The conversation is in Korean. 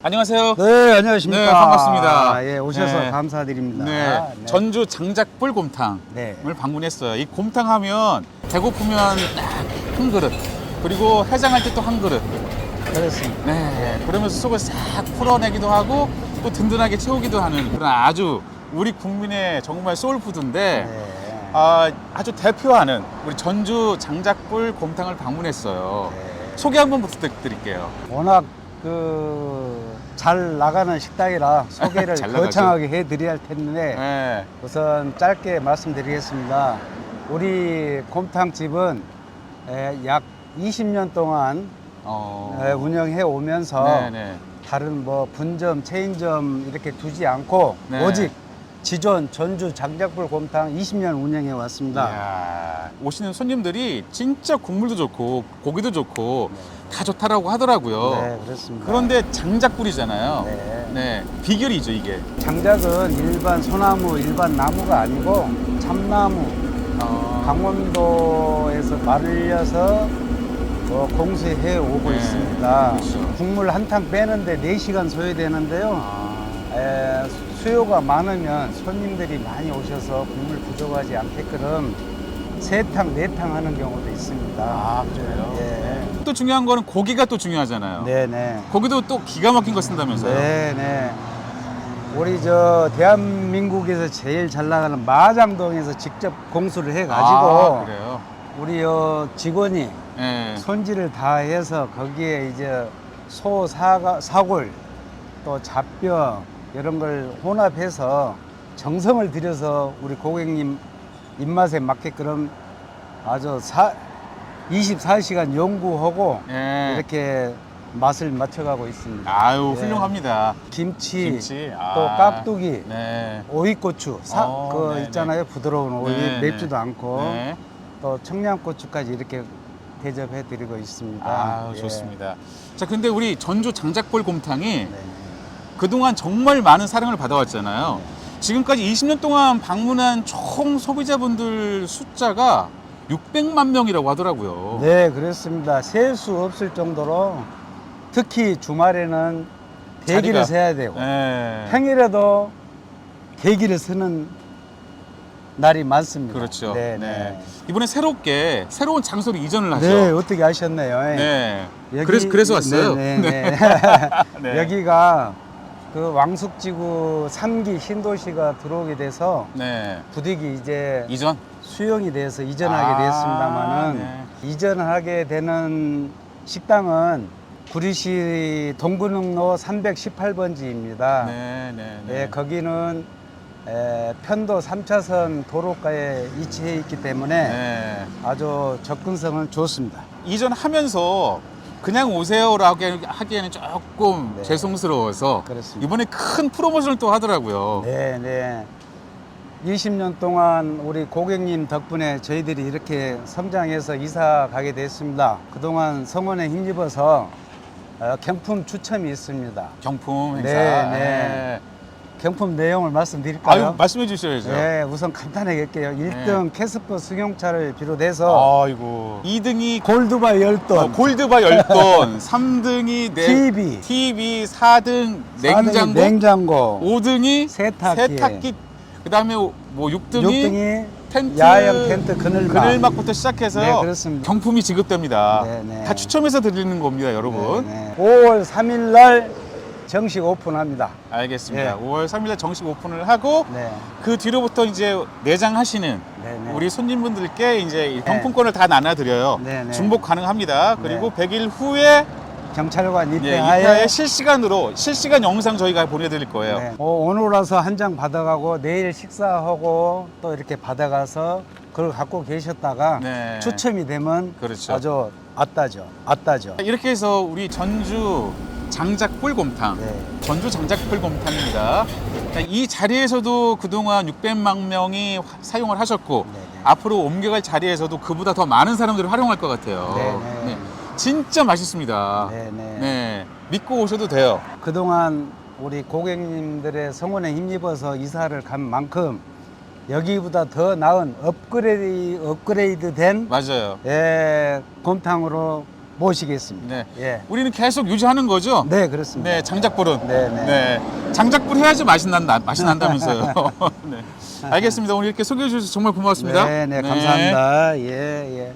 안녕하세요. 네, 안녕하십니까. 네, 반갑습니다. 예, 오셔서 네. 감사드립니다. 네, 네. 전주 장작불 곰탕을 네. 방문했어요. 이 곰탕 하면 배고프면 딱 한 그릇, 그리고 해장할 때 또 한 그릇. 그렇습니다. 네, 그러면서 속을 싹 풀어내기도 하고 또 든든하게 채우기도 하는 그런 아주 우리 국민의 정말 소울푸드인데 네. 아주 대표하는 우리 전주 장작불 곰탕을 방문했어요. 네. 소개 한번 부탁드릴게요. 워낙 잘 나가는 식당이라 소개를 잘 나가죠. 거창하게 해드려야 할 텐데 네. 우선 짧게 말씀드리겠습니다. 우리 곰탕집은 약 20년 동안 운영해 오면서 네네. 다른 뭐 분점, 체인점 이렇게 두지 않고 네. 오직 지존 전주 장작불 곰탕 20년 운영해 왔습니다. 이야, 오시는 손님들이 진짜 국물도 좋고 고기도 좋고 다 좋다라고 하더라고요. 네, 그렇습니다. 그런데 장작불이잖아요. 네. 네, 비결이죠 이게. 장작은 일반 소나무, 일반 나무가 아니고 참나무, 강원도에서 말려서 공수해 오고 네, 있습니다. 그렇죠. 국물 한탕 빼는데 4시간 소요되는데요. 아, 수요가 많으면 손님들이 많이 오셔서 국물 부족하지 않게끔 3탕, 4탕 하는 경우도 있습니다. 그래요? 예. 또 중요한 거는 고기가 또 중요하잖아요. 네네. 고기도 또 기가 막힌 거 쓴다면서요? 네네. 우리 대한민국에서 제일 잘 나가는 마장동에서 직접 공수를 해가지고 그래요? 우리 직원이 네. 손질을 다 해서 거기에 이제 사골 또 잡뼈 이런 걸 혼합해서 정성을 들여서 우리 고객님 입맛에 맞게끔 아주 24시간 연구하고 네. 이렇게 맛을 맞춰가고 있습니다. 아유, 예. 훌륭합니다. 김치, 아. 또 깍두기, 네. 오이고추, 네네. 있잖아요. 부드러운 오이, 네네. 맵지도 않고 네. 또 청양고추까지 이렇게 대접해 드리고 있습니다. 아, 예. 좋습니다. 자, 근데 우리 전주 장작불 곰탕이 네. 그동안 정말 많은 사랑을 받아왔잖아요. 지금까지 20년 동안 방문한 총 소비자분들 숫자가 600만 명이라고 하더라고요. 네, 그렇습니다. 셀 수 없을 정도로 특히 주말에는 대기를 자리가- 서야 되고 네. 평일에도 대기를 서는 날이 많습니다. 그렇죠. 네, 네. 이번에 새롭게 새로운 장소로 이전을 하죠. 네, 어떻게 아셨네요. 네. 그래서 왔어요. 네, 네, 네. 여기가 왕숙지구 3기 신도시가 들어오게 돼서 네. 부득이 이제 이전. 수용이 돼서 이전하게 됐습니다만은 네. 이전하게 되는 식당은 구리시 동구릉로 318번지입니다. 네, 네, 네. 예, 거기는 편도 3차선 도로가에 위치해 있기 때문에 네. 아주 접근성은 좋습니다. 이전하면서 그냥 오세요라고 하기에는 조금 네. 죄송스러워서 그렇습니다. 이번에 큰 프로모션을 또 하더라고요. 네, 네. 20년 동안 우리 고객님 덕분에 저희들이 이렇게 성장해서 이사 가게 됐습니다. 그동안 성원에 힘입어서 경품 추첨이 있습니다. 경품 행사. 네, 네. 경품 내용을 말씀드릴까요? 아유, 말씀해 주셔야죠. 네, 우선 간단하게 할게요. 1등 캐스퍼 승용차를 비롯해서 아이고. 2등이 골드바 10돈, 골드바 10돈, 3등이 TV, 4등 냉장고, 냉장고 5등이 세탁기, 그다음에 뭐 6등이 6등이 텐트, 야영 텐트 그늘막부터 시작해서 네, 그렇습니다. 경품이 지급됩니다. 네, 네. 다 추첨해서 드리는 겁니다, 여러분. 네, 네. 5월 3일 날 정식 오픈합니다. 알겠습니다. 네. 5월 3일에 정식 오픈을 하고 네. 그 뒤로부터 이제 내장하시는 네, 네. 우리 손님분들께 이제 이 경품권을 다 나눠드려요. 네, 네. 중복 가능합니다. 네. 그리고 100일 후에 경찰관 입회에 입회하에 실시간 영상 저희가 보내드릴 거예요. 네. 오늘 와서 한 장 받아가고 내일 식사하고 또 이렇게 받아가서 그걸 갖고 계셨다가 네. 추첨이 되면 그렇죠. 아주 아따죠. 이렇게 해서 우리 전주 장작불곰탕, 네. 전주 장작불곰탕입니다. 이 자리에서도 그동안 600만 명이 사용을 하셨고 네, 네. 앞으로 옮겨갈 자리에서도 그보다 더 많은 사람들이 활용할 것 같아요. 네, 네. 진짜 맛있습니다. 네, 네. 네, 믿고 오셔도 돼요. 그동안 우리 고객님들의 성원에 힘입어서 이사를 간 만큼 여기보다 더 나은 업그레이드된 맞아요. 곰탕으로 모시겠습니다. 네. 예. 우리는 계속 유지하는 거죠? 네, 그렇습니다. 네, 장작불은. 네, 네. 네. 장작불 해야지 맛이 난다면서요. 네. 알겠습니다. 오늘 이렇게 소개해 주셔서 정말 고맙습니다. 네, 네, 감사합니다. 예, 예.